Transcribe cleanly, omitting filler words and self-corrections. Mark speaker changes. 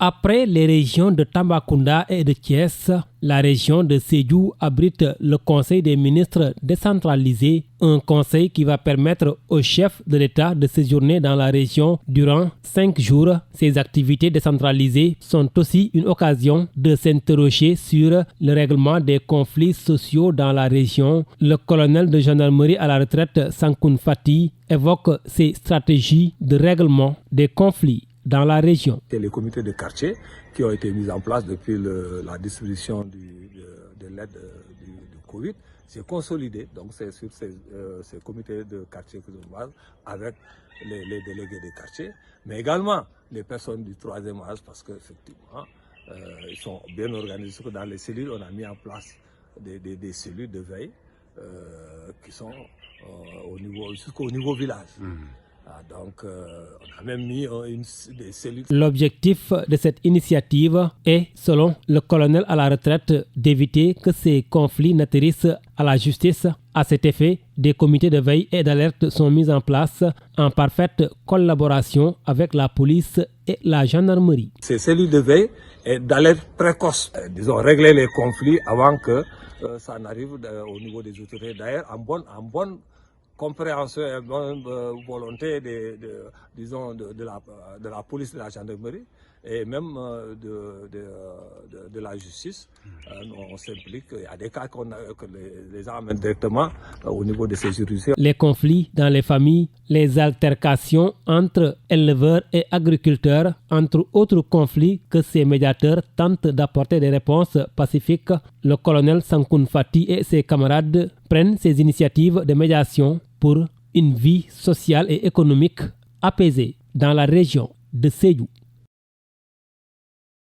Speaker 1: Après les régions de Tambacounda et de Thiès, la région de Sédhiou abrite le Conseil des ministres décentralisé, un conseil qui va permettre au chef de l'État de séjourner dans la région durant 5 jours. Ces activités décentralisées sont aussi une occasion de s'interroger sur le règlement des conflits sociaux dans la région. Le colonel de gendarmerie à la retraite, Sankoun Fati, évoque ces stratégies de règlement des conflits dans la région.
Speaker 2: C'est les comités de quartier qui ont été mis en place depuis la distribution de l'aide du Covid. C'est consolidé, donc c'est sur ces comités de quartier que je base avec les délégués des quartiers, mais également les personnes du troisième âge parce qu'effectivement, ils sont bien organisés. Dans les cellules, on a mis en place des cellules de veille qui sont jusqu'au niveau village. Donc, on a même mis des cellules.
Speaker 1: L'objectif de cette initiative est, selon le colonel à la retraite, d'éviter que ces conflits n'atterrissent à la justice. À cet effet, des comités de veille et d'alerte sont mis en place en parfaite collaboration avec la police et la gendarmerie.
Speaker 2: Ces cellules de veille et d'alerte précoce, disons, régler les conflits avant que ça n'arrive au niveau des autorités. D'ailleurs, en bonne compréhension et bonne volonté de la police et de la gendarmerie et même de la justice. On s'implique. Il y a des cas que les gens amènent directement au niveau de ces juridictions.
Speaker 1: Les conflits dans les familles, les altercations entre éleveurs et agriculteurs, entre autres conflits que ces médiateurs tentent d'apporter des réponses pacifiques. Le colonel Sankoun Fati et ses camarades prennent ces initiatives de médiation pour une vie sociale et économique apaisée dans la région de Sédhiou.